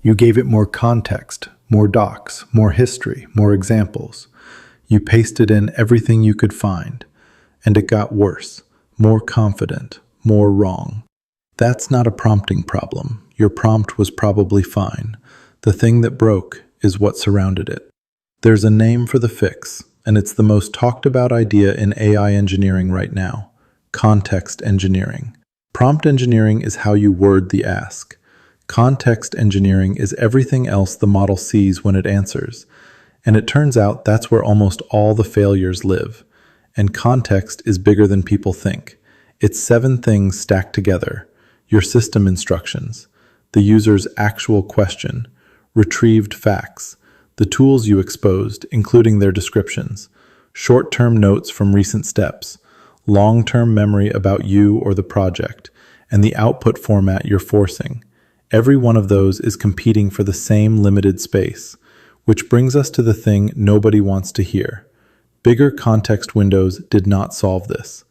You gave it more context, more docs, more history, more examples. You pasted in everything you could find, and it got worse, more confident, more wrong. That's not a prompting problem. Your prompt was probably fine. The thing that broke is what surrounded it. There's a name for the fix, and it's the most talked about idea in AI engineering right now: context engineering. Prompt engineering is how you word the ask. Context engineering is everything else the model sees when it answers. And it turns out that's where almost all the failures live. And context is bigger than people think. It's 7 things stacked together: your system instructions, the user's actual question, retrieved facts, the tools you exposed, including their descriptions, short-term notes from recent steps, long-term memory about you or the project, and the output format you're forcing. Every one of those is competing for the same limited space, which brings us to the thing nobody wants to hear. Bigger context windows did not solve this.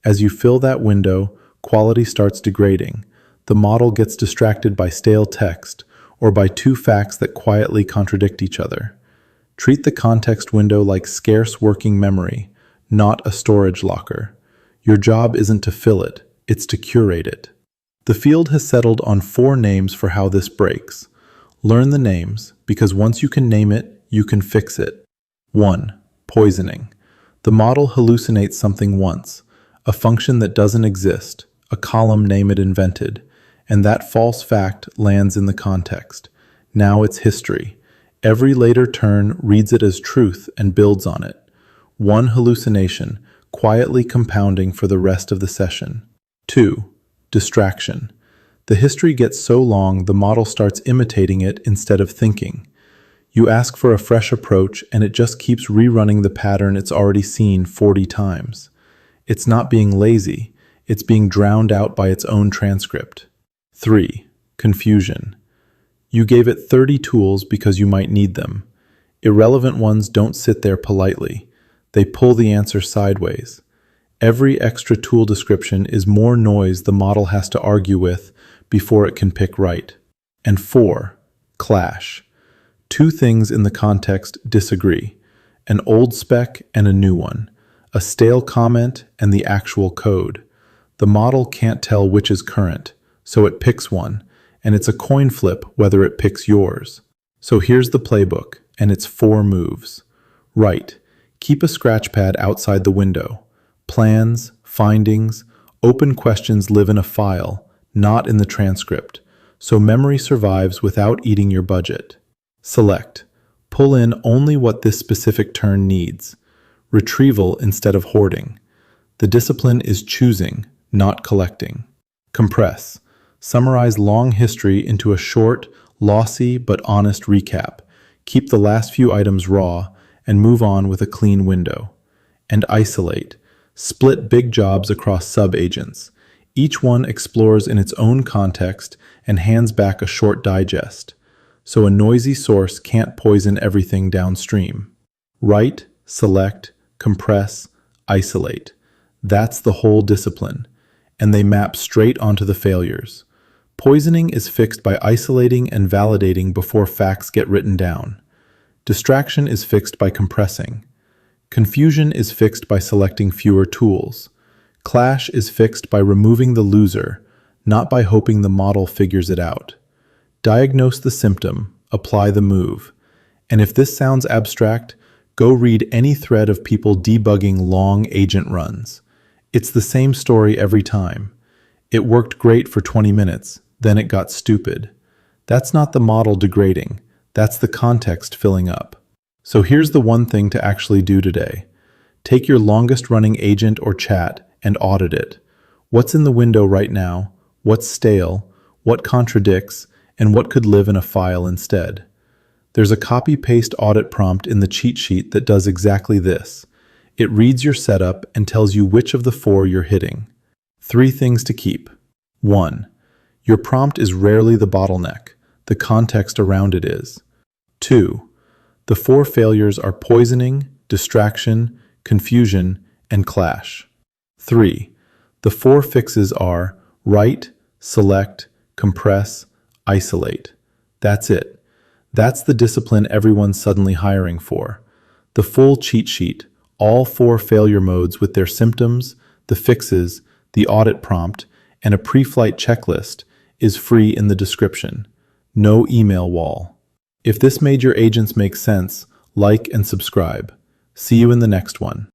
As you fill that window, quality starts degrading. The model gets distracted by stale text or by 2 facts that quietly contradict each other. Treat the context window like scarce working memory, not a storage locker. Your job isn't to fill it, it's to curate it. The field has settled on 4 names for how this breaks. Learn the names, because once you can name it, you can fix it. 1. Poisoning. The model hallucinates something once, a function that doesn't exist, a column name it invented, and that false fact lands in the context. Now it's history. Every later turn reads it as truth and builds on it. One hallucination, quietly compounding for the rest of the session. 2. Distraction. The history gets so long the model starts imitating it instead of thinking. You ask for a fresh approach and it just keeps rerunning the pattern it's already seen 40 times. It's not being lazy, it's being drowned out by its own transcript. 3. Confusion. You gave it 30 tools because you might need them. Irrelevant ones don't sit there politely. They pull the answer sideways. Every extra tool description is more noise the model has to argue with before it can pick right. And 4. Clash. 2 things in the context disagree: an old spec and a new one, a stale comment and the actual code. The model can't tell which is current, so it picks one, and it's a coin flip whether it picks yours. So here's the playbook, and it's 4 moves. Right. Keep a scratch pad outside the window. Plans, findings, open questions live in a file, not in the transcript, so memory survives without eating your budget. Select. Pull in only what this specific turn needs. Retrieval instead of hoarding. The discipline is choosing, not collecting. Compress. Summarize long history into a short, lossy but honest recap. Keep the last few items raw and move on with a clean window. And isolate. Split big jobs across sub-agents. Each one explores in its own context and hands back a short digest, so a noisy source can't poison everything downstream. Write, select, compress, isolate. That's the whole discipline, and they map straight onto the failures. Poisoning is fixed by isolating and validating before facts get written down. Distraction is fixed by compressing. Confusion is fixed by selecting fewer tools. Clash is fixed by removing the loser, not by hoping the model figures it out. Diagnose the symptom, apply the move. And if this sounds abstract, go read any thread of people debugging long agent runs. It's the same story every time. It worked great for 20 minutes, then it got stupid. That's not the model degrading, that's the context filling up. So here's the one thing to actually do today. Take your longest running agent or chat and audit it. What's in the window right now? What's stale? What contradicts? And what could live in a file instead? There's a copy-paste audit prompt in the cheat sheet that does exactly this. It reads your setup and tells you which of the 4 you're hitting. 3 things to keep. 1. Your prompt is rarely the bottleneck. The context around it is. 2. The 4 failures are poisoning, distraction, confusion, and clash. 3. The 4 fixes are write, select, compress, isolate. That's it. That's the discipline everyone's suddenly hiring for. The full cheat sheet, all 4 failure modes with their symptoms, the fixes, the audit prompt, and a pre-flight checklist is free in the description. No email wall. If this made your agents make sense, like and subscribe. See you in the next one.